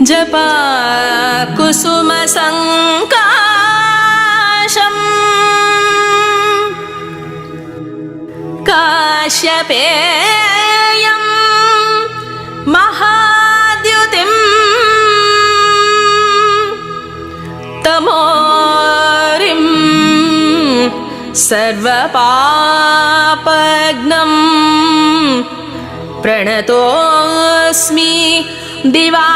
जपा कुसुम संकाशम् काश्यपेयं महाद्युतिम् तमोरिं सर्वपापघ्नं प्रणतोऽस्मि दिवाकरम्।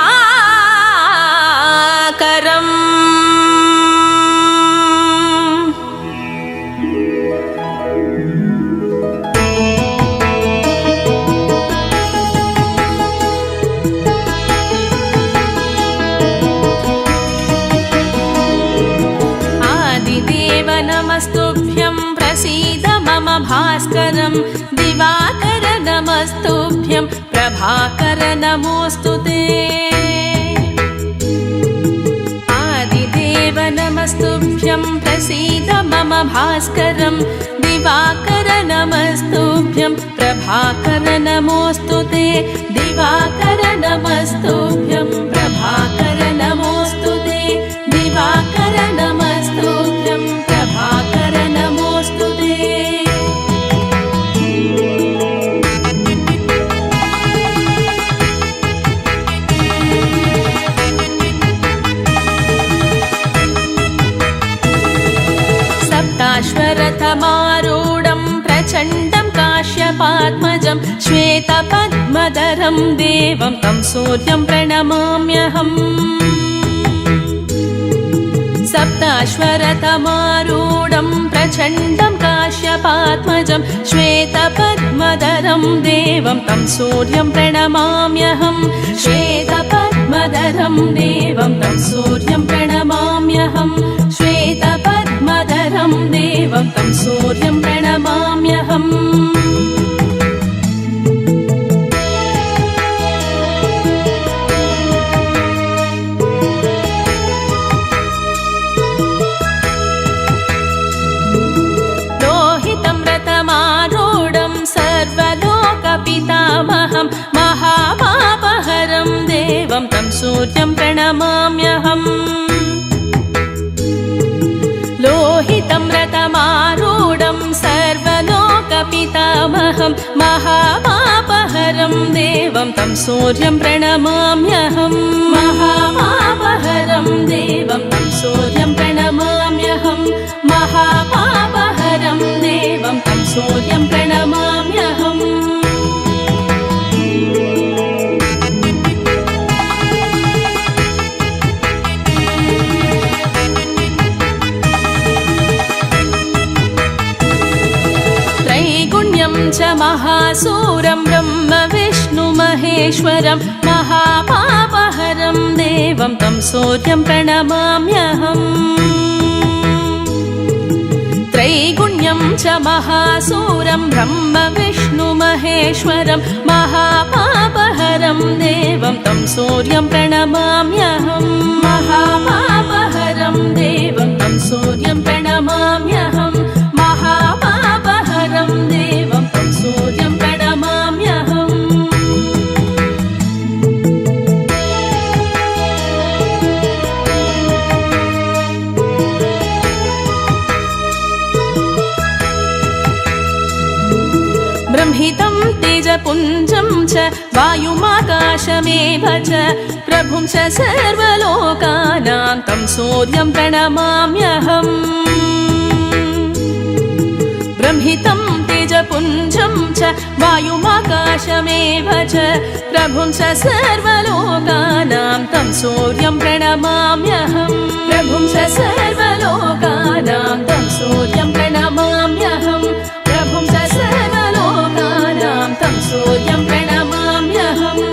आदिदेव नमस्तुभ्यं प्रसीद मम भास्करं दिवाकर नमस्तुभ्यं प्रभाकर नमोऽस्तुते। आदिदेव नमस्तुभ्यं प्रसीद मम भास्करं दिवाकर नमस्तुभ्यं प्रभाकर नमोऽस्तुते। दिवाकर नमस्तुभ्यं प्रभाकर नमोऽस्तुते। दिवाकर नमस्तुभ्यं प्रभाकर नमोऽस्तुते। सप्ताश्वरथमारूढं प्रचण्डं काश्यपात्मजं श्वेतपद्मधरं देवं तं सूर्यं प्रणमाम्यहम्। सप्ताश्वरथमारूढं प्रचण्डं काश्यपात्मजं श्वेतपद्मधरं देवं तं सूर्यं प्रणमाम्यहम्। श्वेतपद्मधरं देवं तं सूर्यं प्रणमाम्यहम्। श्वेतपद्मधरं देवं तं सूर्यं प्रणमाम्यहम्। सर्वलोकपितामहं महापापहरं देवं तं सूर्यं प्रणमाम्यहम्। लोहितं रथमारूढं सर्वलोकपितामहं महापापहरं देवं तं सूर्यं प्रणमाम्यहम्। महापापहरं देवं तं सूर्यं प्रणमाम्यहम्। महापापहरं देवं तं सूर्यं प्रणमाम्यहम्। त्रैगुण्यं च महासूरं ब्रह्म विष्णु महेश्वरं महापापहरं देवं तं सूर्यं प्रणमाम्यहम्। त्रैगुण्यं च महासूरं ब्रह्म विष्णु महेश्वरं महापापहरं देवं तं सूर्यं प्रणमाम्यहम्। महापापहरं देवं तं सूर्यं प्रणमाम्यहम्। महापापहरं देवं तं सूर्यं प्रणमाम्यहम्। ब्रह्मितं तेजपुञ्जं च वायुमाकाशमेव च प्रभुं च सर्वलोकानां तं सूर्यं प्रणमाम्यहम्। ब्रह्मितं तेजपुञ्जं च वायुमाकाशमेव च प्रभुं च सर्वलोकानां तं सूर्यं प्रणमाम्यहम्। प्रभुं च सर्वलोकानां तं सूर्यं प्रणमाम्यहम्। प्रभुं च सर्वलोकानां तं सूर्यं प्रणमाम्यहम्।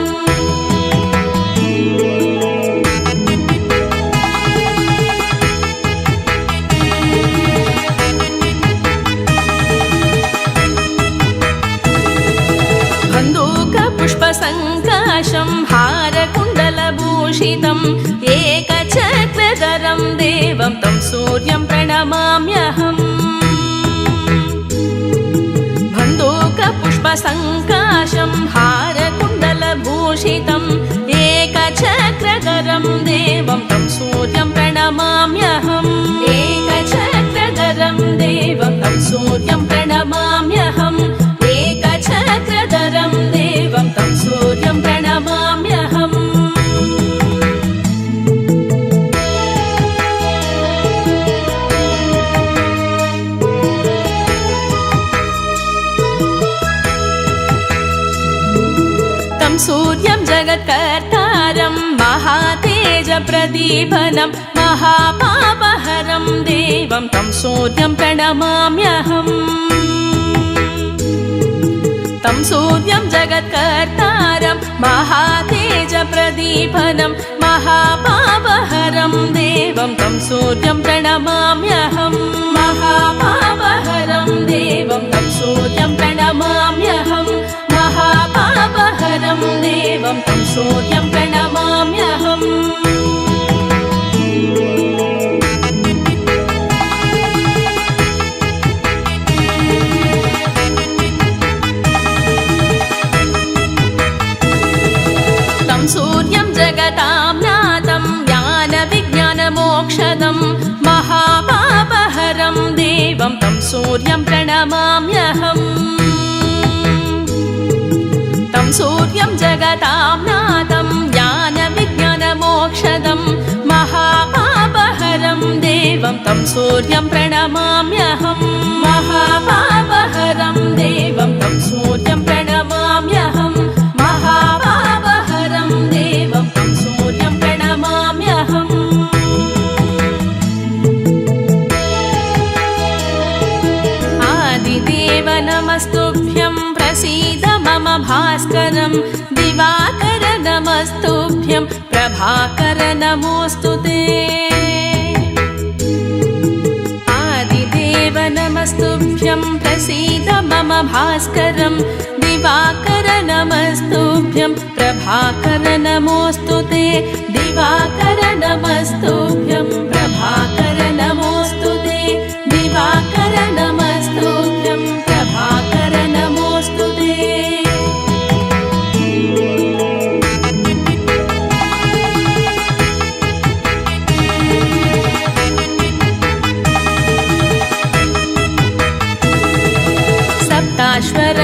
बन्दूकपुष्पसङ्काशं हारकुण्डलभूषितम् एकचक्रधरं देवं तं सूर्यं प्रणमाम्यहम्। बन्दूक पद्मसङ्काशं हारकुण्डलभूषितम् एकचक्रधरं देवं तं सूर्यं प्रणमाम्यहम् एकचक्रधरं देवं तं सूर्यं प्रणमाम्यहम् एकचक्रधरं देवं तं सूर्यं प्रणमाम्यहम् सूर्यं जगत्कर्तारं महातेजप्रदीपनं महापापहरं देवं तं सूर्यं प्रणमाम्यहम् तं सूर्यं जगत्कर्तारं महातेजप्रदीपनं महापापहरं देवं तं सूर्यं प्रणमाम्यहम् महापापहरं देवं तं सूर्यं प्रणमाम्यहम् महापापहरं देवं तं सूर्यं प्रणमाम्यहम् तं सूर्यं जगतां नाथं ज्ञानविज्ञानमोक्षदं महापापहरं देवं तं सूर्यं प्रणमाम्यहम् तं सूर्यं जगतां नाथं ज्ञानविज्ञानमोक्षदं महापापहरं देवं तं सूर्यं प्रणमाम्यहम् महापापहरं देवं तं सूर्यं प्रणमाम्यहम् महापापहरं देवं तं सूर्यं प्रणमाम्यहम् आदिदेव नमस्तुभ्यं प्रसीद मम भास्करं दिवाकर नमस्तुभ्यं प्रभाकर नमोऽस्तु ते आदिदेव नमस्तुभ्यं प्रसीद मम भास्करं दिवाकर नमस्तुभ्यं प्रभाकर नमोऽस्तु ते दिवाकर नमस्तुभ्यं प्रभाकर नमोऽस्तु ते दिवाकर नमस्तुभ्यं प्रभाकर नमोऽस्तु ते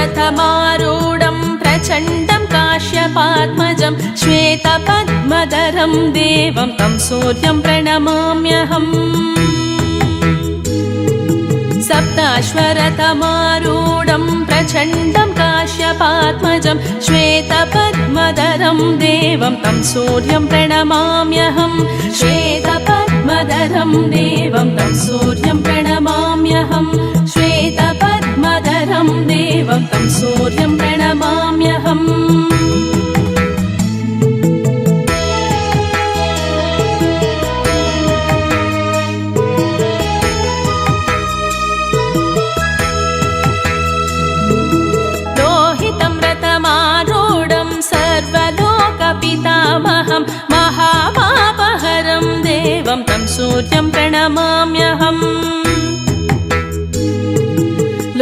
सप्ताश्वरथमारूढं प्रचण्डं काश्यपात्मजं श्वेतपद्मधरं देवं तं सूर्यं प्रणमाम्यहम् सप्ताश्वरथमारूढं प्रचण्डं काश्यपात्मजं श्वेतपद्मधरं देवं तं सूर्यं प्रणमाम्यहम् श्वेतपद्मधरं देवं तं सूर्यं प्रणमाम्यहम् श्वेतपद्मधरं देवं तं सूर्यं प्रणमाम्यहम् सर्वलोकपितामहं महापापहरं देवं तं सूर्यं प्रणमाम्यहम्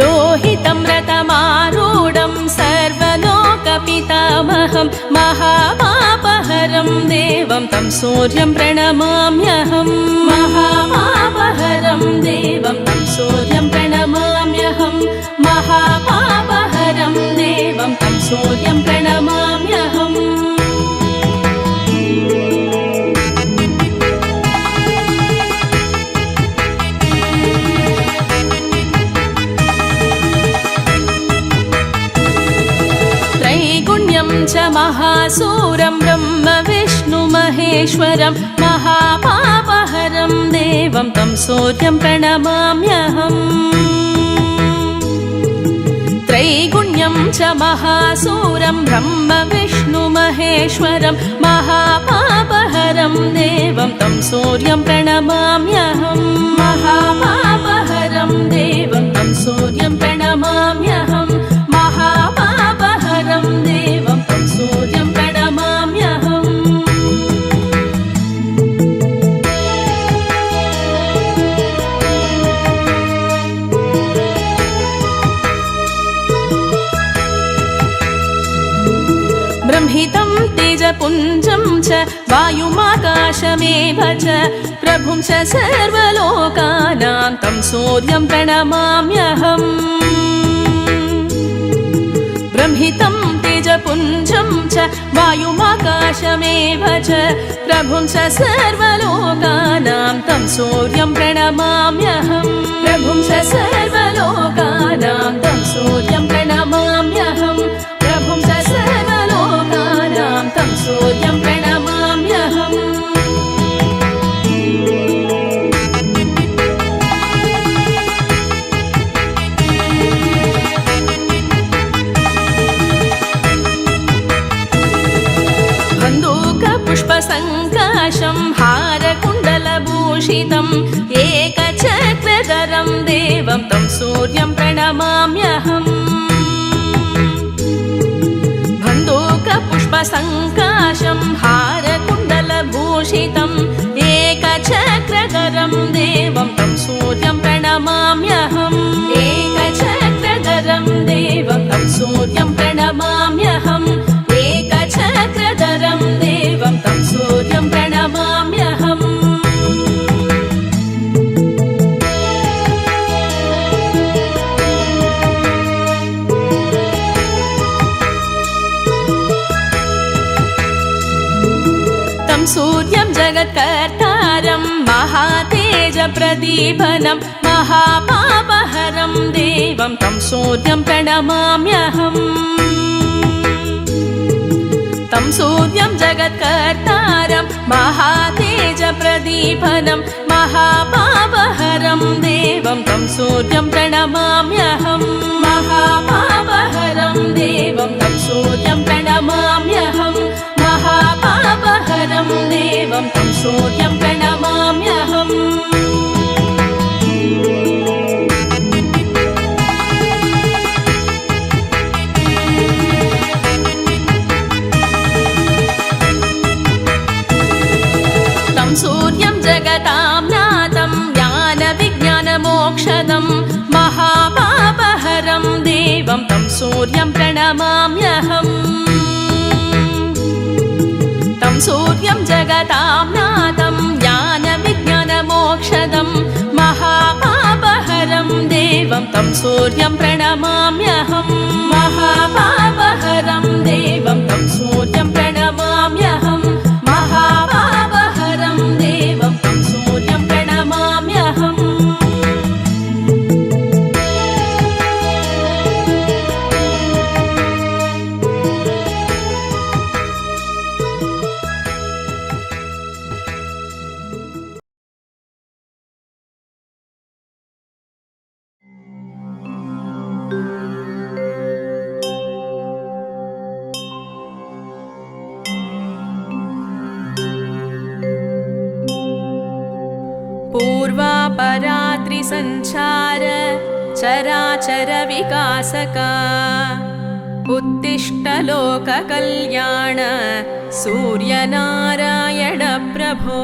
लोहितं रथमारूढं सर्वलोकपितामहं महापापहरं देवं तं सूर्यं प्रणमाम्यहम् महापापहरं देवं तं सूर्यं प्रणमाम्यहम् महापापहरं देवं तं सूर्यं प्रणमाम्यहम् त्रैगुण्यं च महासूरं ब्रह्म विष्णु महेश्वरं महापापहरं देवं तं सूर्यं प्रणमाम्यहम् त्रैगुण्यं च महासूरं ब्रह्म विष्णु महेश्वरं महापापहरं देवं तं सूर्यं प्रणमाम्यहम् महापापहरं देवं तं सूर्यं प्रणमाम्यहम् महापापहरं देवं तं सूर्यं प्रणमाम्यहम् तेजपुञ्जं च वायुमाकाशमेव च प्रभुं च सर्वलोकानां तं सूर्यं प्रणमाम्यहम् ब्रह्मितं तेजपुञ्जं च वायुमाकाशमेव च प्रभुं च सर्वलोकानां तं सूर्यं प्रणमाम्यहम् प्रभुं च सर्वलोकानां तं सूर्यं प्रणमाम्यहम् प्रभुं च सर्वलोकानां तं सूर्यं प्रणमाम्यहम् पुष्पसङ्काशं हारकुण्डलभूषितं एकचक्रधरं देवं तं सूर्यं प्रणमाम्यहम् बन्धूकपुष्पसङ्काशं हारकुण्डलभूषितं एकचक्रधरं देवं तं सूर्यं प्रणमाम्यहम् एकचक्रधरं देवं तं सूर्यं प्रणमाम्यहम् एकचक्रधरं देवं तं सूर्यं प्रणमाम्यहम् तं सूर्यं जगत्कर्तारं महातेजप्रदीपनं महापापहरं देवं तं सूर्यं प्रणमाम्यहम् तं सूर्यं जगत्कर्तारं महातेजप्रदीपनं महापापहरं देवं तं सूर्यं प्रणमाम्यहम् महापापहरं देवं तं सूर्यं प्रणमाम्यहम् महापापहरं देवं तं सूर्यं प्रणमाम्यहम् सूर्यं जगतां नाथं ज्ञानविज्ञानमोक्षदं महापापहरं देवं तं सूर्यं प्रणमाम्यहम् तं सूर्यं जगतां नाथं ज्ञानविज्ञानमोक्षदं महापापहरं देवं तं सूर्यं प्रणमाम्यहम् महापापहरं देवं तं सूर्यं प्रणमाम्यहम् महापापहरं देवं तं सूर्यं प्रणमाम्यहम् पूर्वापरात्रिसञ्चार चराचर विकासका उत्तिष्ठ लोककल्याण सूर्यनारायण प्रभो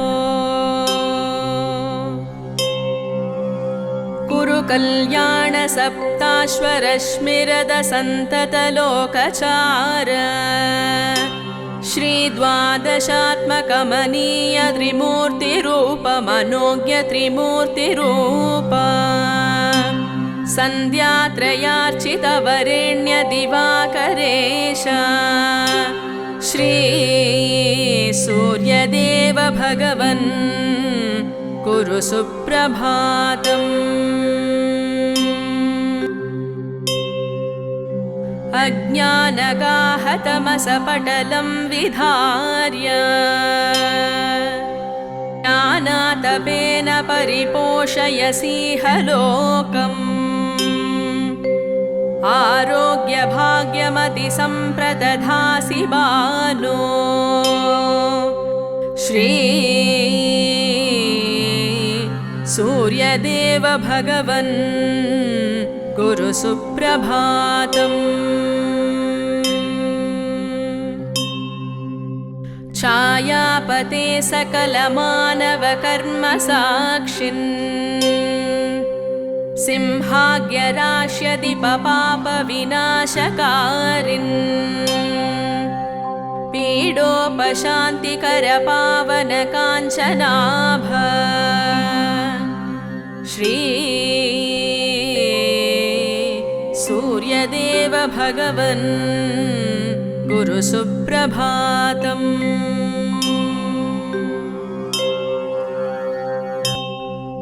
कुरु कल्याण सप्ताश्वरश्मिरद सन्तत लोकचार श्रीद्वादशात्मकमनीय त्रिमूर्तिरूपमनोज्ञ त्रिमूर्तिरूप सन्ध्यात्रयार्चितवरेण्य दिवाकरेश श्री सूर्यदेव भगवन् कुरु सुप्रभातम् अज्ञानगाहतमसपटलं विधार्य ज्ञानातपेन परिपोषयसीह लोकम् आरोग्यभाग्यमतिसम्प्रदधासि बालो श्री सूर्यदेव भगवन् कुरु सुप्रभातम् छायापते सकलमानवकर्मसाक्षिन् सिंहाग्यराश्यदिपपापविनाशकारिन् पीडोपशान्तिकर पावन काञ्चनाभ श्री सूर्यदेव भगवन् गुरु सुप्रभातम्।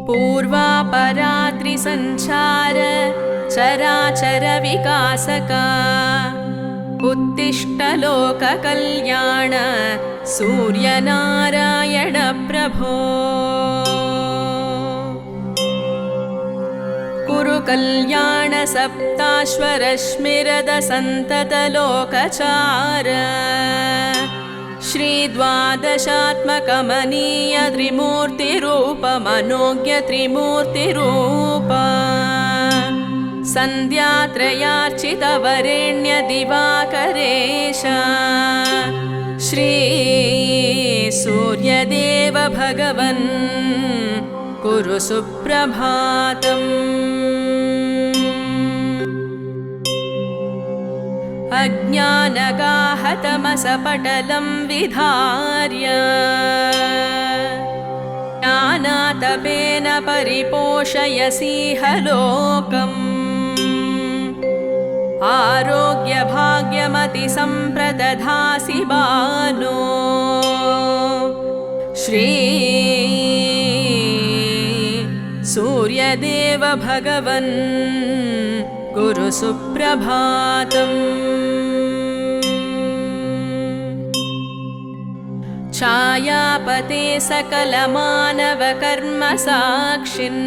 पूर्वापरात्रिसञ्चार चराचर विकासका उत्तिष्ठ लोककल्याण सूर्यनारायण प्रभो। कुरु कल्याण सप्ताश्वरश्मिरद सन्तत लोकचार श्री द्वादशात्मकमनीय त्रिमूर्तिरूप मनोज्ञ त्रिमूर्तिरूप सन्ध्यात्रयार्चित वरेण्य दिवाकरेश श्री सूर्यदेव भगवन् कुरु सुप्रभातम्। अज्ञानगाहतमसपटलं विधार्य ज्ञानातपेन परिपोषयसीह लोकम् आरोग्यभाग्यमतिसम्प्रदधासि बालो श्री सूर्यदेव भगवन् गुरु सुप्रभातम्। छायापते सकलमानवकर्मसाक्षिन्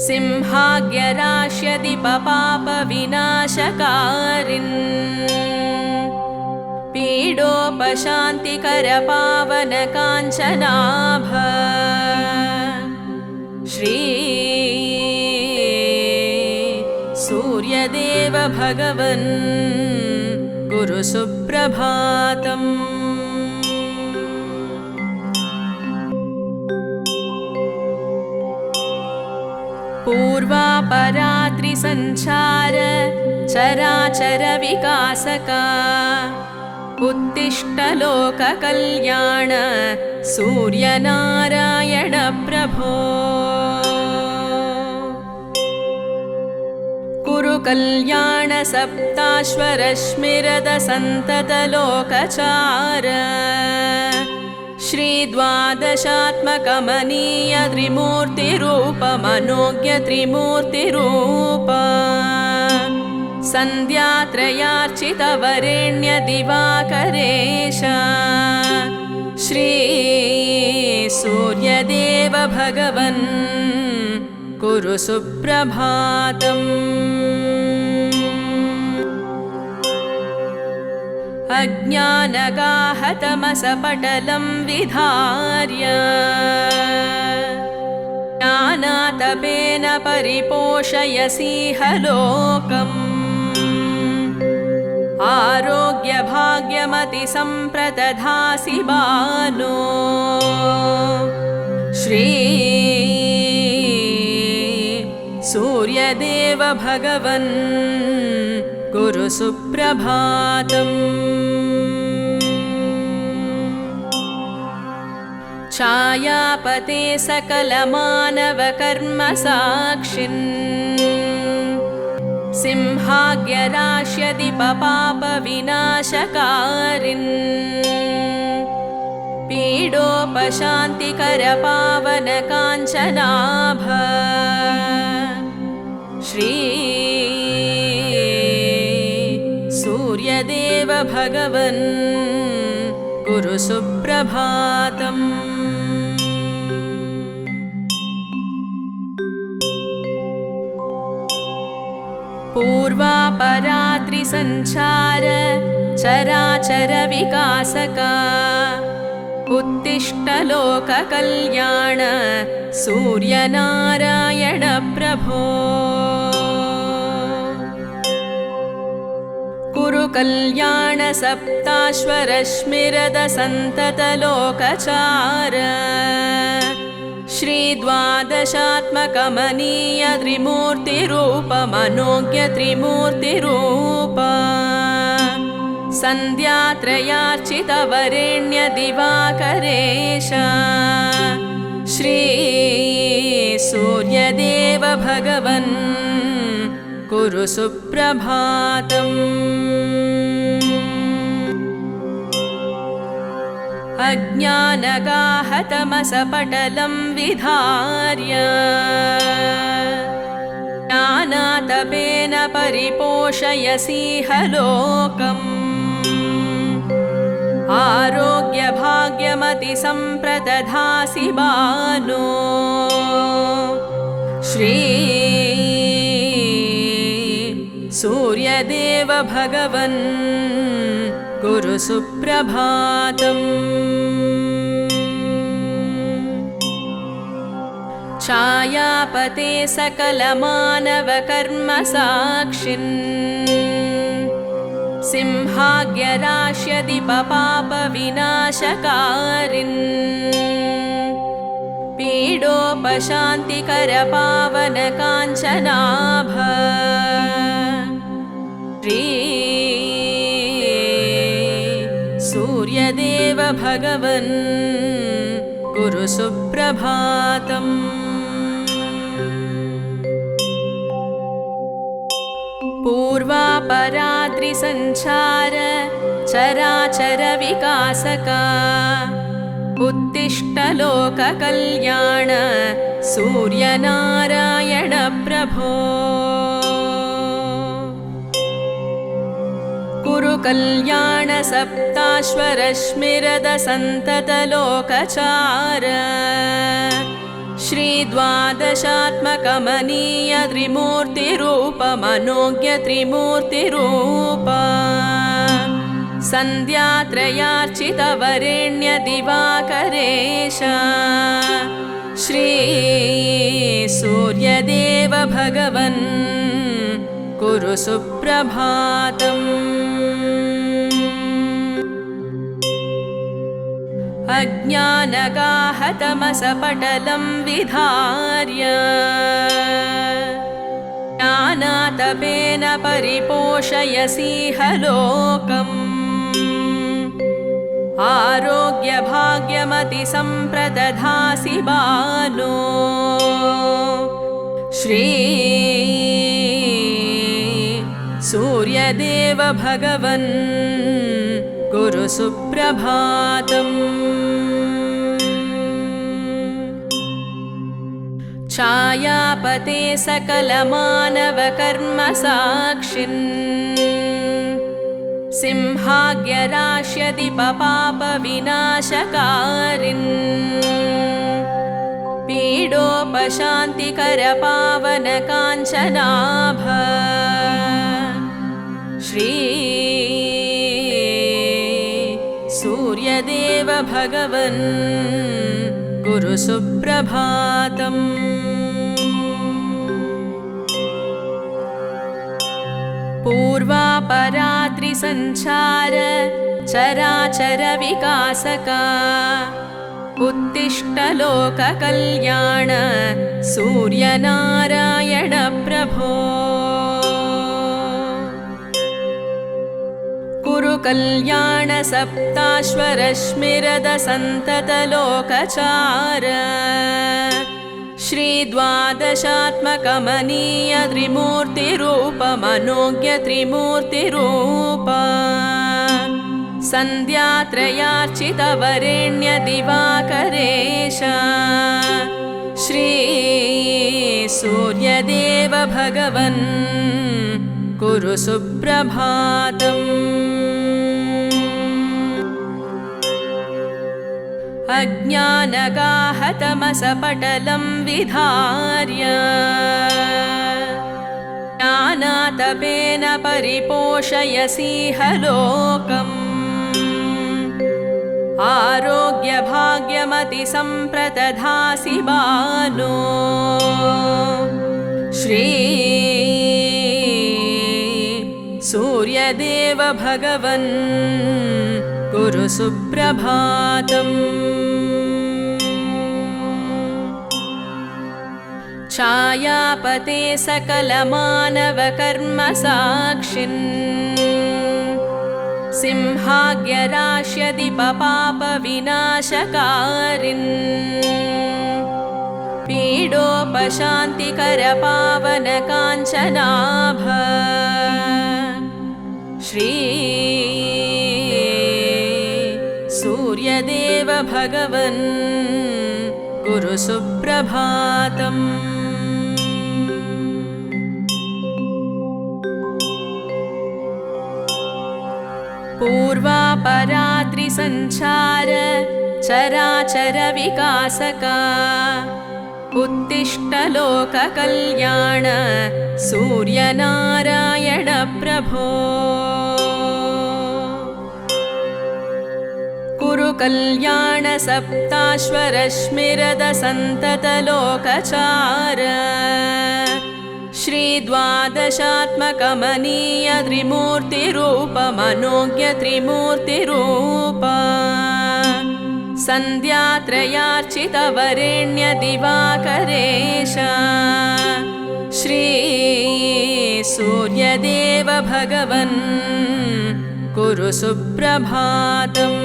सिंहाग्यराश्यदिपपापविनाशकारिन् पीडोपशान्तिकर पावन काञ्चनाभ श्री सूर्यदेव भगवन् गुरु सुप्रभातम्। पूर्वापरात्रिसञ्चार चराचर विकासका उत्तिष्ठ लोककल्याण सूर्यनारायण प्रभो। कुरु कल्याण सप्ताश्वरश्मिरद सन्तत लोकचार श्री द्वादशात्मकमनीय त्रिमूर्तिरूप मनोज्ञ त्रिमूर्तिरूप सन्ध्यात्रयार्चित वरेण्य दिवाकरेश श्री सूर्यदेव भगवन् कुरु सुप्रभातम्। अज्ञानगाहतमसपटलं विधार्य ज्ञानातपेन परिपोषयसीह लोकम् आरोग्यभाग्यमतिसम्प्रदधासि बालो श्री सूर्यदेव भगवन् गुरु सुप्रभातम्। छायापते सकलमानवकर्मसाक्षिन् सिंहाग्यराश्यदिपपापविनाशकारिन् पीडोपशान्तिकर पावन काञ्चनाभ श्री सूर्यदेव भगवन् गुरु सुप्रभातम्। पूर्वापरात्रिसञ्चार चराचर विकासका उत्तिष्ठ लोककल्याण सूर्यनारायण प्रभो। कुरु कल्याण सप्ताश्वरश्मिरद सन्तत लोकचार श्री द्वादशात्मकमनीय त्रिमूर्तिरूप मनोज्ञ त्रिमूर्तिरूप सन्ध्यात्रयार्चितवरेण्यदिवाकरेश श्री सूर्यदेव भगवन् कुरु सुप्रभातम्। अज्ञानगाहतमसपटलं विधार्य ज्ञानातपेन परिपोषयसीह लोकम्। आरोग्यभाग्यमतिसम्प्रदधासि बालो श्री सूर्यदेव भगवन् कुरु सुप्रभातम्। छायापते सकलमानवकर्मसाक्षिन् सिंहाग्यराश्यदिपपापविनाशकारिन् पीडोपशान्तिकरपावनकाञ्चनाभ श्री सूर्यदेव भगवन् कुरु सुप्रभातम्। पूर्वापराद्रिसञ्चार चराचर विकासका उत्तिष्ठ लोककल्याण सूर्यनारायण प्रभो। कुरु कल्याण सप्ताश्वरश्मिरद सन्तत लोकचार श्री द्वादशात्मकमनीय त्रिमूर्तिरूप मनोज्ञ त्रिमूर्तिरूप सन्ध्यात्रयार्चितवरेण्य दिवाकरेश श्री सूर्यदेव भगवन् कुरु सुप्रभातम्। अज्ञानगाहतमसपटलं विधार्य ज्ञानातपेन परिपोषयसीह लोकम्। आरोग्यभाग्यमतिसम्प्रदधासि बालो श्री सूर्यदेव भगवन् कुरु सुप्रभातम्। छायापते सकलमानवकर्मसाक्षिन् सिंहाग्यराश्यदिपपापविनाशकारिन् पीडोपशान्तिकरपावनकाञ्चनाभ श्री सूर्यदेव भगवन् कुरु सुप्रभातम्। पूर्वापराद्रिसञ्चार चराचर विकासका उत्तिष्ठ लोककल्याण सूर्यनारायण प्रभो। कुरु कल्याण सप्ताश्वरश्मिरद सन्तत लोकचार श्री द्वादशात्मकमनीय त्रिमूर्तिरूप मनोज्ञ त्रिमूर्तिरूप सन्ध्यात्रयार्चितवरेण्य दिवाकरेश श्री सूर्यदेव भगवन् कुरु सुप्रभातम्। अज्ञानगाहतमसपटलं विधार्य ज्ञानातपेन परिपोषयसीह लोकम्। आरोग्यभाग्यमतिसम्प्रदधासि बालो श्री सूर्यदेव भगवन् कुरु सुप्रभातम्। छायापते सकलमानवकर्मसाक्षिन् सिंहाग्यराश्यदिपपापविनाशकारिन् पीडोपशान्तिकरपावनकाञ्चनाभ श्री सूर्यदेव भगवन् कुरु सुप्रभातम्। पूर्वापरात्रिसञ्चार चराचर विकासका उत्तिष्ठ लोककल्याण सूर्यनारायण प्रभो कुरु कल्याण सप्ताश्वरश्मिरद सन्तत लोकचार श्री द्वादशात्मकमनीय त्रिमूर्तिरूप मनोज्ञ त्रिमूर्तिरूप सन्ध्यात्रयार्चित वरेण्य दिवाकरेश श्री सूर्यदेव भगवन् कुरु सुप्रभातम्।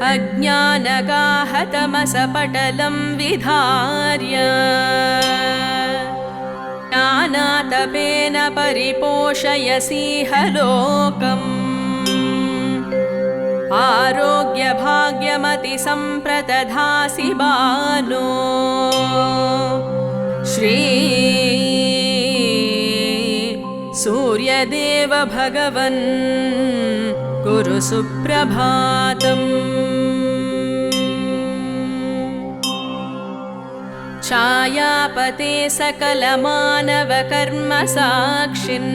अज्ञानगाहतमसपटलं विधार्य ज्ञानातपेन परिपोषयसीह लोकम् आरोग्यभाग्यमतिसम्प्रदधासि बालो श्री सूर्यदेव भगवन् कुरु सुप्रभातम्। छायापते सकलमानवकर्मसाक्षिन्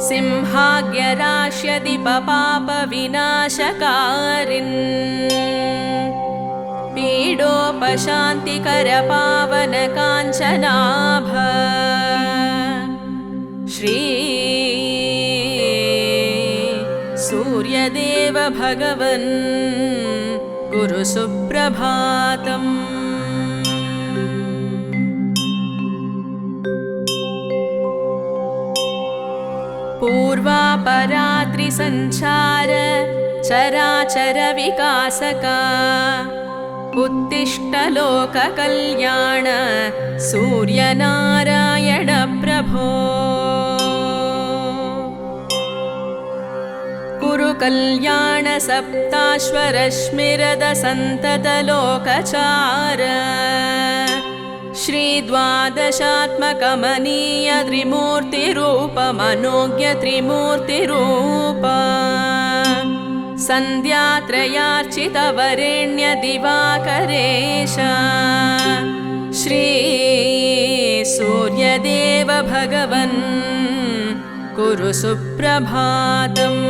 सिंहाग्यराश्यदिपपापविनाशकारिन् पीडोपशान्तिकरपावनकाञ्चनाभ श्री सूर्यदेव भगवन् कुरु सुप्रभातम्। पूर्वापरात्रिसञ्चार चराचर विकासका उत्तिष्ठ लोककल्याण सूर्यनारायण प्रभो कुरु कल्याण सप्ताश्वरश्मिरद सन्तत लोकचार श्री द्वादशात्मकमनीय त्रिमूर्तिरूप मनोज्ञ त्रिमूर्तिरूप सन्ध्यात्रयार्चित वरेण्य दिवाकरेश श्री सूर्यदेव भगवन् कुरु सुप्रभातम्।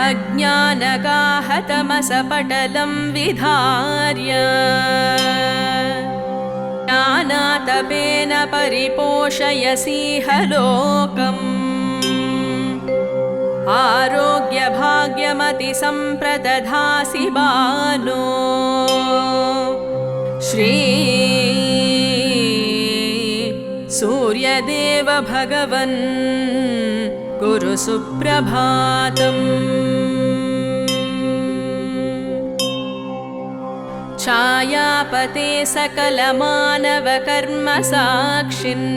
अज्ञानगाहतमसपटलं विधार्य ज्ञानातपेन परिपोषयसीह लोकम् आरोग्यभाग्यमतिसम्प्रदधासि बालो श्री सूर्यदेव भगवन् कुरु सुप्रभातम्। छायापते सकलमानवकर्मसाक्षिन्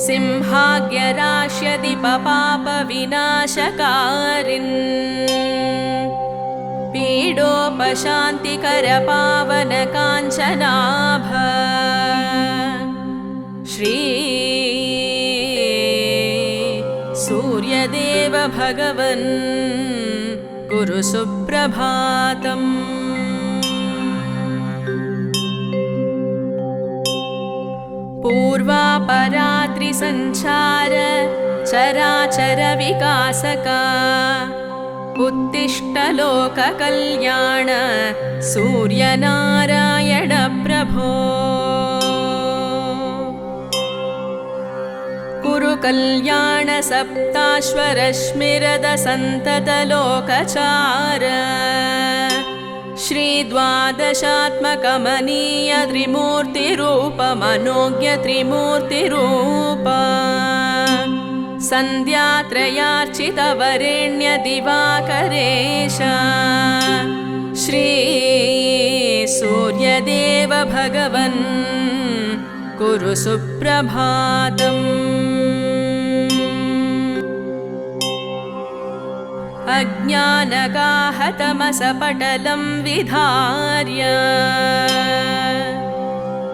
सिंहाग्यराश्यदिपपापविनाशकारिन् पीडोपशान्तिकरपावनकाञ्चनाभ श्री सूर्यदेव भगवन् कुरु सुप्रभातम्। पूर्वापरात्रिसञ्चार चराचर विकासका उत्तिष्ठ लोककल्याण सूर्यनारायण प्रभो कुरु कल्याण सप्ताश्वरश्मिरद सन्तत लोकचार श्रीद्वादशात्मकमनीय त्रिमूर्तिरूपमनोज्ञ त्रिमूर्तिरूप सन्ध्यात्रयार्चितवरेण्य दिवाकरेश श्री सूर्यदेव भगवन् कुरु सुप्रभातम्। अज्ञानगाहतमसपटलं विधार्य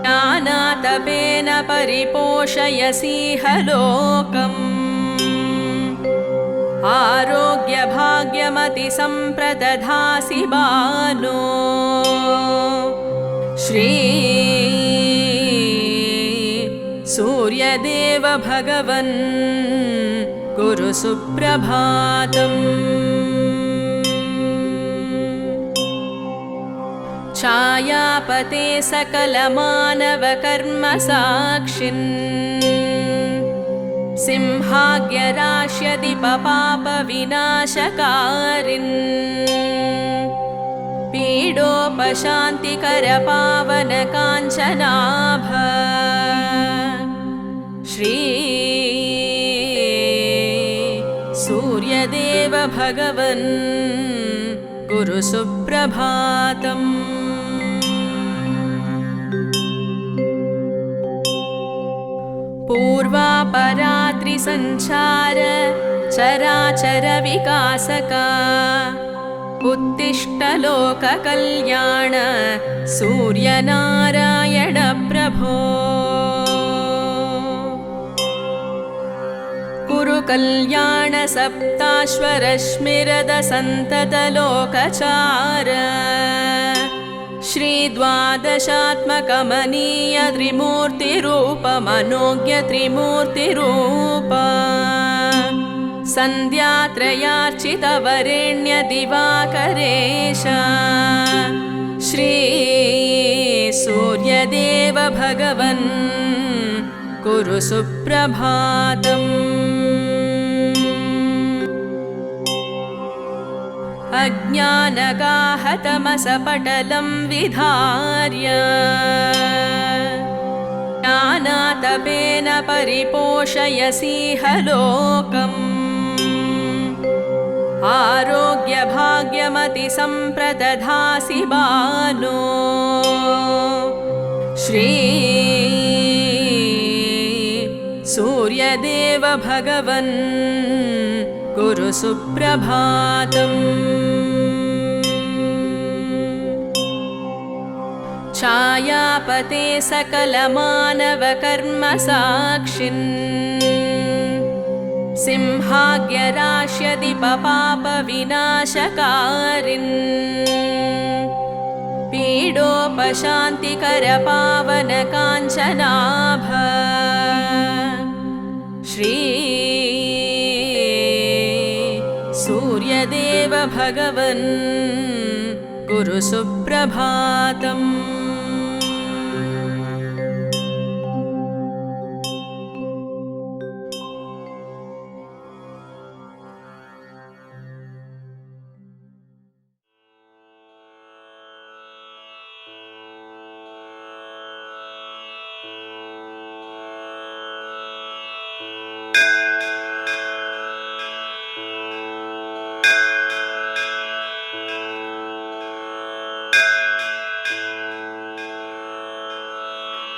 ज्ञानातपेन परिपोषयसीह लोकम् आरोग्यभाग्यमतिसम्प्रदधासि बालो श्री सूर्यदेव भगवन् कुरु सुप्रभातम्। छायापते सकलमानवकर्मसाक्षिन् सिंहाग्यराश्यदिपपापविनाशकारिन् पीडोपशान्तिकरपावनकाञ्चनाभ श्री सूर्यदेव भगवन् कुरु सुप्रभातम्। पूर्वापरात्रिसञ्चार चराचरविकासका उत्तिष्ठ लोककल्याण सूर्यनारायण प्रभो कुरु कल्याण सप्ताश्वरश्मिरद सन्ततलोकचार श्रीद्वादशात्मकमनीय त्रिमूर्तिरूपमनोज्ञ त्रिमूर्तिरूप सन्ध्यात्रयार्चितवरेण्य दिवाकरेश श्री सूर्यदेव भगवन् कुरु सुप्रभातम्। अज्ञानगाहतमसपटलं विधार्य ज्ञानातपेन परिपोषयसीह लोकम् आरोग्यभाग्यमतिसम्प्रदधासि बालो श्री सूर्यदेव भगवन् कुरु सुप्रभातम्। छायापते सकलमानवकर्मसाक्षिन् सिंहाग्यराश्यदिपपापविनाशकारिन् पीडोपशान्तिकरपावनकाञ्चनाभ श्री सूर्यदेव भगवन् कुरु सुप्रभातम्।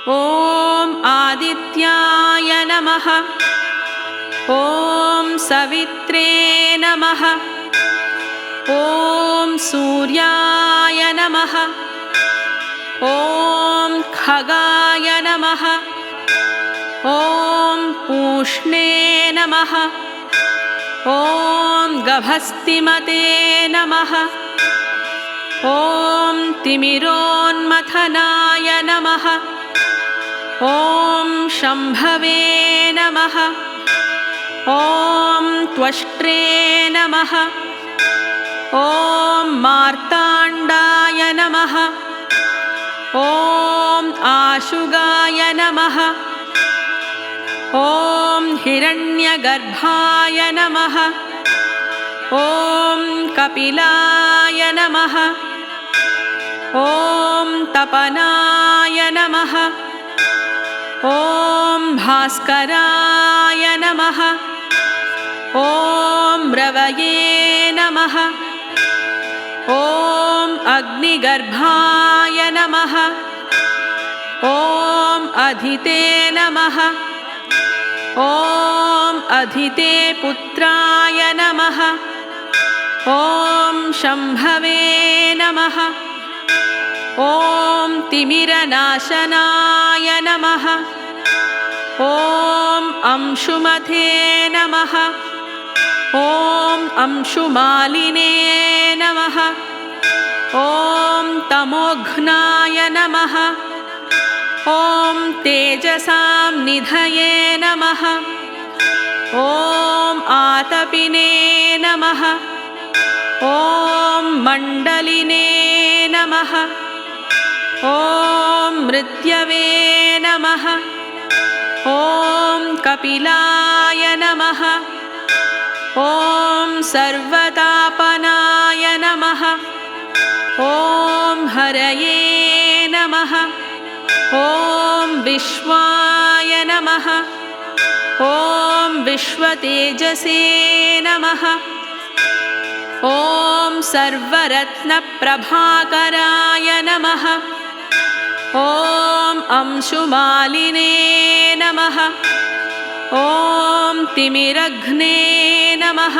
ॐ आदित्याय नमः। ॐ सवित्रे नमः। ॐ सूर्याय नमः। ॐ खगाय नमः। ॐ पूष्णे नमः। ॐ गभस्तिमते नमः। ॐ तिमिरोन्मथनाय नमः। ॐ शम्भवे नमः। ॐ त्वष्ट्रे नमः। ॐ मार्ताण्डाय नमः। ॐ आशुगाय नमः। ॐ हिरण्यगर्भाय नमः। ॐ कपिलाय नमः। ॐ तपनाय नमः। ॐ भास्कराय नमः। ॐ रवये नमः। ॐ अग्निगर्भाय नमः। ॐ अधिते नमः। ॐ अधिते पुत्राय नमः। ॐ शम्भवे नमः। ॐ तिमिरनाशनाय नमः। ॐ अंशुमते नमः। ॐ अंशुमालिने नमः। ॐ तमोघ्नाय नमः। ॐ तेजसां निधये नमः। ॐ आतपिने नमः। ॐ मण्डलिने नमः। ॐ मृत्यवे नमः। ॐ कपिलाय नमः। ॐ सर्वतापनाय नमः। ॐ हरये नमः। ॐ विश्वाय नमः। ॐ विश्वतेजसे नमः। ॐ सर्वरत्नप्रभाकराय नमः। ॐ अंशुमालिने नमः। ॐ तिमिरघ्ने नमः।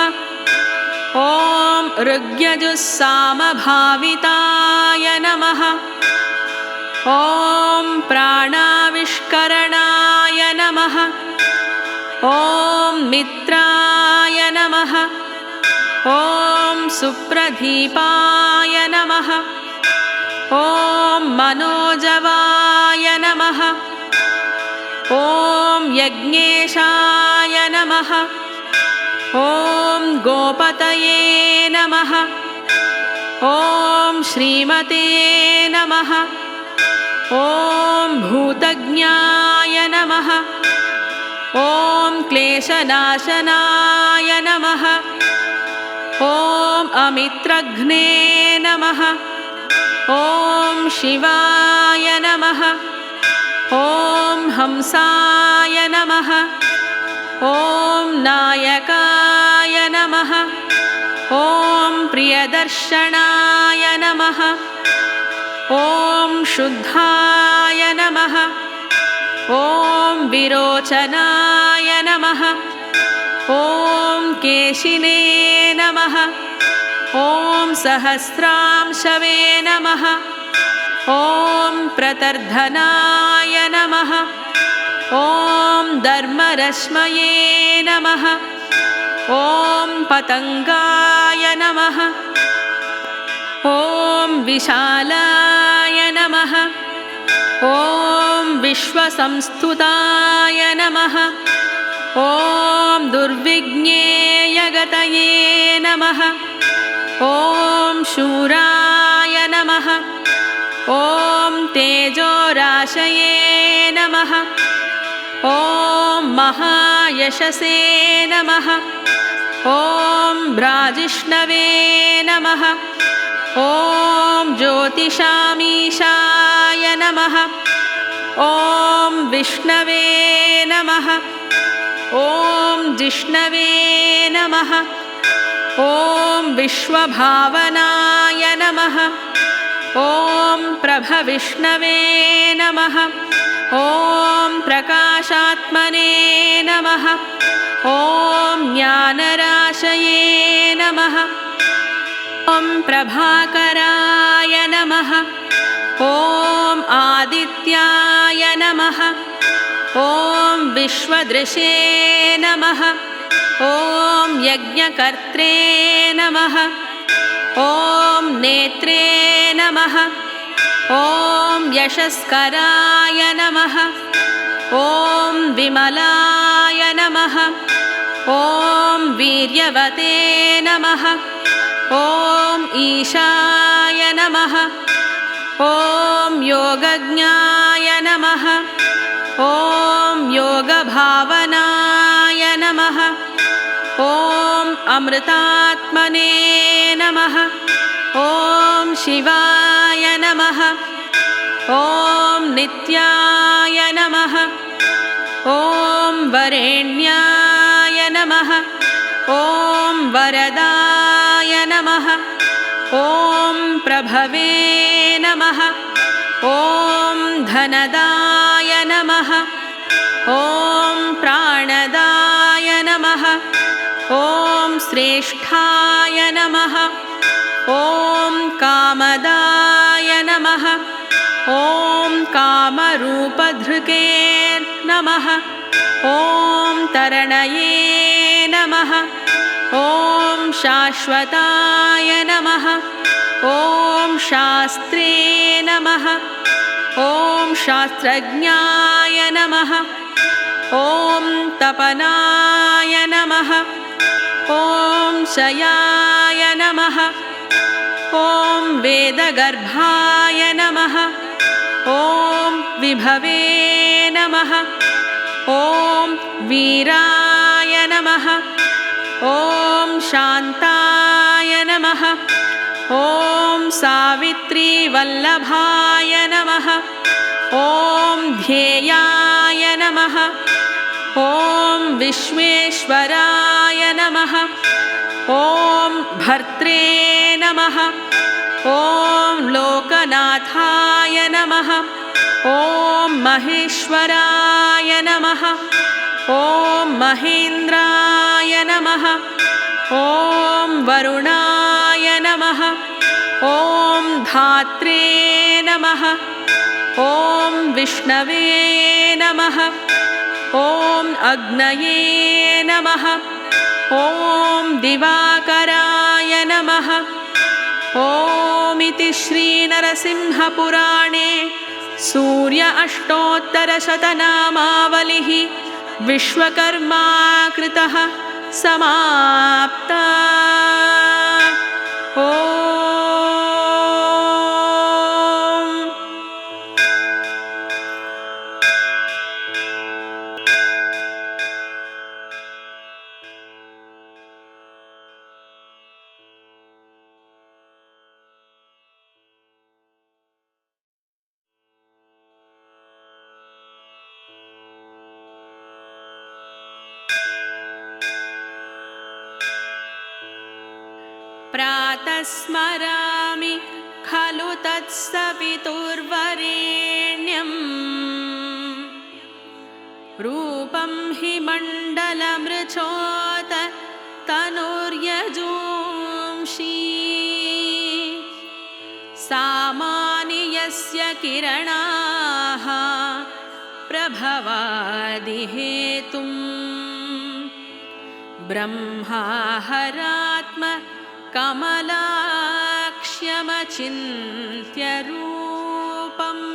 ॐ ऋग्यजुस्सामभाविताय नमः। ॐ प्राणाविष्करणाय नमः। ॐ मित्राय नमः। ॐ सुप्रदीपाय नमः। ॐ मनोजवाय नमः। ॐ यज्ञेशाय नमः। ॐ गोपतये नमः। ॐ श्रीमते नमः। ॐ भूतज्ञाय नमः। ॐ क्लेशनाशनाय नमः। ॐ अमित्रघ्ने नमः। ॐ शिवाय नमः। ॐ हंसाय नमः। ॐ नायकाय नमः। ॐ प्रियदर्शनाय नमः। ॐ शुद्धाय नमः। ॐ विरोचनाय नमः। ॐ केशिने नमः। ॐ सहस्रांशवे नमः। ॐ प्रतर्धनाय नमः। ॐ धर्मरश्मये नमः। ॐ पतङ्गाय नमः। ॐ विशालाय नमः। ॐ विश्वसंस्तुताय नमः। ॐ दुर्विज्ञेयगतये नमः। ॐ शूराय नमः। ॐ तेजोराशये नमः। ॐ महायशसे नमः। ॐ भ्राजिष्णवे नमः। ॐ ज्योतिषामीशाय नमः। ॐ विष्णवे नमः। ॐ जिष्णवे नमः। ॐ विश्वभावनाय नमः। ॐ प्रभविष्णवे नमः। ॐ प्रकाशात्मने नमः। ॐ ज्ञानराशये नमः। ॐ प्रभाकराय नमः। ॐ आदित्याय नमः। ॐ विश्वदृशे नमः। ॐ यज्ञकर्त्रे नमः। ॐ नेत्रे नमः। ॐ यशस्कराय नमः। ॐ विमलाय नमः। ॐ वीर्यवते नमः। ॐ ईशाय नमः। ॐ योगज्ञाय नमः। ॐ योगभावनाय नमः। ॐ अमृतात्मने नमः। ॐ शिवाय नमः। नमः ॐ नित्याय नमः ॐ वरेण्याय नमः ॐ वरदाय नमः ॐ प्रभवे नमः ॐ धनदाय नमः ॐ प्राणदाय नमः ॐ श्रेष्ठाय नमः ॐ कामदाय नमः ॐ कामरूपधृके नमः ॐ तरणये नमः ॐ शाश्वताय नमः ॐ शास्त्रे नमः ॐ शास्त्रज्ञाय नमः ॐ तपनाय नमः ॐ शयाय नमः ॐ वेदगर्भाय नमः ॐ विभवे नमः ॐ वीराय नमः ॐ शान्ताय नमः ॐ सावित्रीवल्लभाय नमः ॐ ध्येयाय नमः ॐ विश्वेश्वराय नमः ॐ भर्त्रे नमः ॐ लोकनाथाय नमः ॐ महेश्वराय नमः ॐ महेन्द्राय नमः ॐ वरुणाय नमः ॐ धात्रे नमः ॐ विष्णवे नमः ॐ अग्नये नमः ॐ दिवाकराय नमः ॐ इति श्रीनरसिंहपुराणे सूर्य अष्टोत्तरशतनामावलिः विश्वकर्मा कृतः समाप्ता ॐ प्रातः स्मरामि खलु तत्सवितुर्वरेण्यम् रूपं हि मण्डलमृचोत तनुर्यजूंषि सामानि यस्य किरणाः प्रभवादिहेतुं ब्रह्माहरात्म कमलाक्ष्यमचिन्त्य रूपम्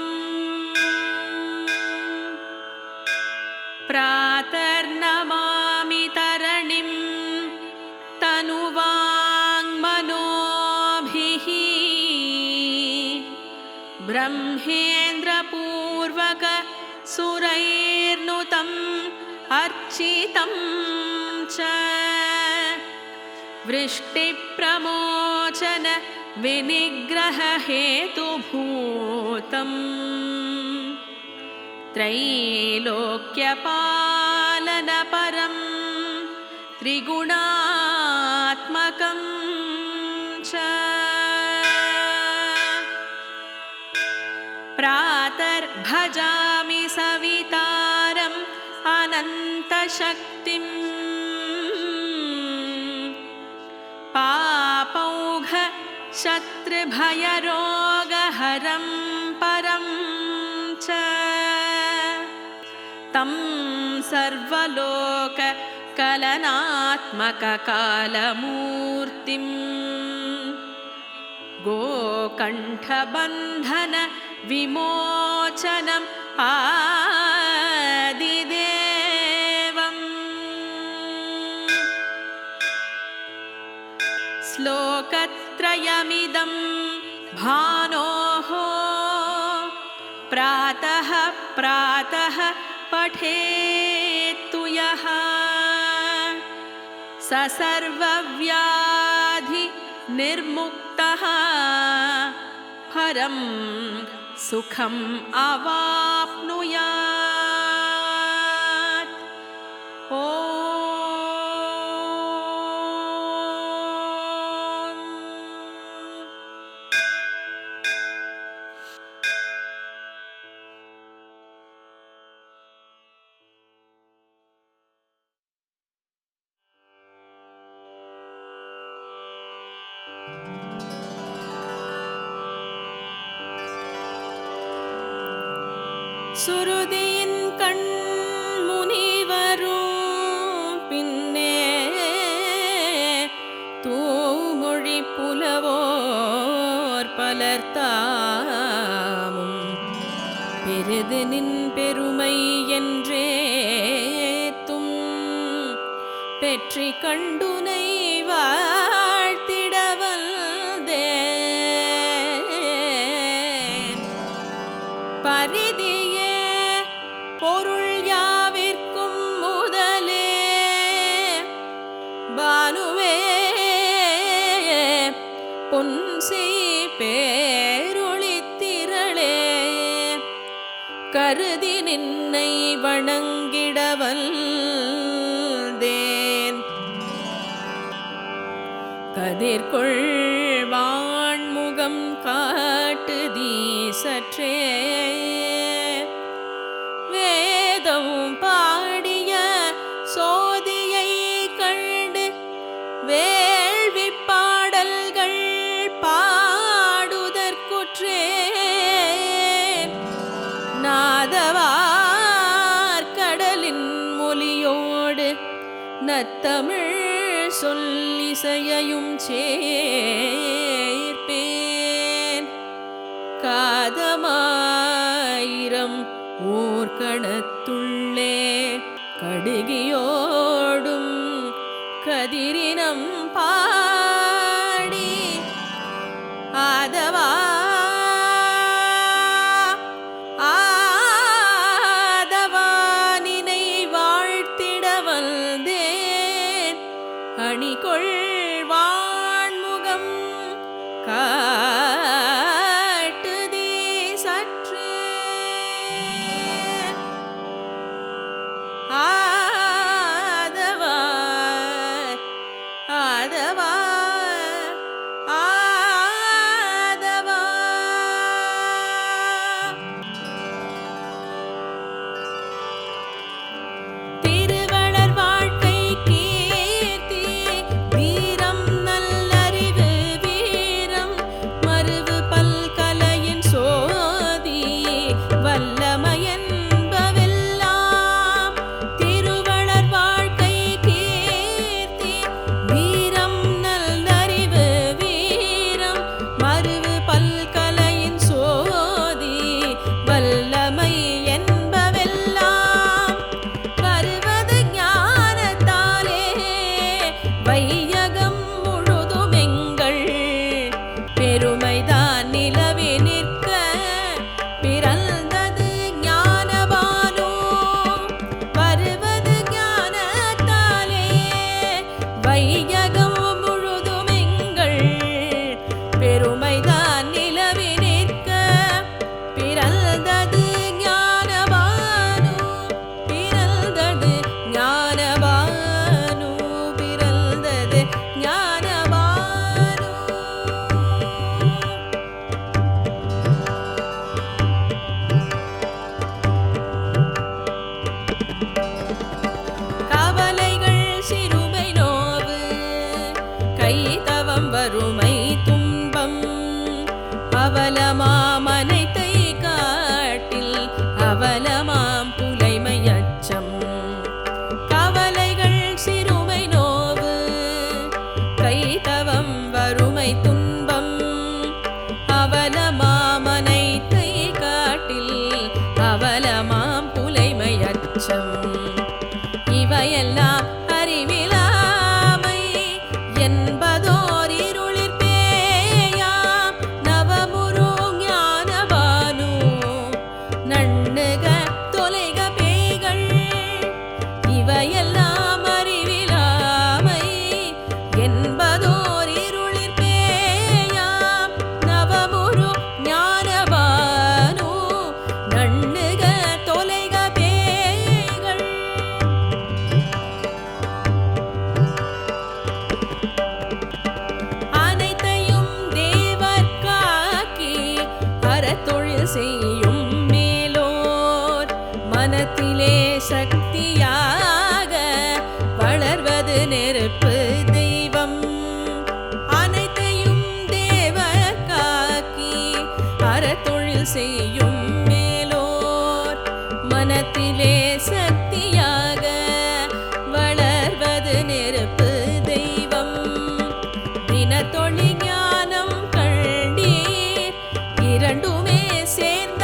प्रातर्नमामि तरणिं तनुवाङ्मनोभिः ब्रह्मेन्द्रपूर्वक सुरैर्नुतम् अर्चितं च वृष्टिप्रमोचन विनिग्रहहेतुभूतम् त्रैलोक्यपालनपरं त्रिगुणात्मकं च प्रातर्भजामि सवितारम् अनन्तशक्तिम् पापौघ शत्रुभयरोगहरं परं च तं सर्वलोककलनात्मककालमूर्तिं गोकण्ठबन्धन विमोचनम् आदिदेवम् श्लोकत्रयमिदं भानोः प्रातः प्रातः पठेत्तु यः स सर्वव्याधि निर्मुक्तः हरं सुखम् अवाप्नुयात्। ॐ சுருதியின் கண் முனிவரும் பின்னே தூமொழி புலவோர் பலர்த்தாமும் பெரிது நின் பெருமை என்றேத்தும் பெற்றி கண்டுனை வாழ்த்திடவல்தேன் பரிதியே பொருள் யாவிற்கும் முதலே பானுவே பொன்சி பேரொளித்திரளே கருதி நின்னை வணங்கிடவல்தேன் கதிர்கொள் வான்முகம் காட்டுதி சற்றே வேதம் பாடிய சோதியை கண்டு வேள்வி பாடல்கள் பாடுதற்குற்றேன் நாதவார் கடலின் மொழியோடு நத்தமிழ் சொல்லிசையையும் சேர்ப்பேன் காதமாயிரம் ஊர்கணத்துள்ளே கடுகியோடும் கதிரினம் பாடி ஆதவா ஆதவானினை வாழ்த்திடவல்தேன் அணிகொள் வான்முகம் காட்டுதி சற்றே ஆதவா ஆதவா ஆதவா திருவளர் வாழ்க்கை கீர்த்தி வீரம் நல்லறிவு வீரம் மருவு பல்கலையின் சோதி வல்லமையன்பவெல்லாம் திருவளர் வாழ்க்கை கீர்த்தி வீரம் நல்லறிவு வீரம் மருவு பல்கலையின் சோதி வல்லமை என்பவெல்லாம் வருவது ஞானத்தாலே வையகம் முழுதுமெங்கள் பெருமைதான் நிலவி நிற்க பிறந்தது ஞானபானோ வருவது ஞானத்தாலே வையகம் முழுதுமெங்கள் பெருமைதான் நிலவி நிற்க பிறந்தது ஞானபானோ பிறந்தது ஞானபானோ பிறந்தது ஞானபானோ கவலைகள் சிறுமை நோவு கைதவம் வறுமை துன்பம் அவலமாமனைத்தை காட்டில் அவலமாம் புலைமை அச்சம் கவலைகள் சிறுமை நோவு கைதவம் வறுமை துன்பம் அவலமாமனைத்தை காட்டில் அவலமாம் புலைமை அச்சம் இவையெல்லாம் அறிவிலாமை என்பதோர் இருளிற் பேயாம் நவமுரு ஞான அறத்தொழில் செய்யும் மேலோர் மனத்திலே சக்தியாக வளர்வது நெருப்பு தெய்வம். தினத்தொழி ஞானம் கண்டீர் இரண்டுமே சேர்ந்த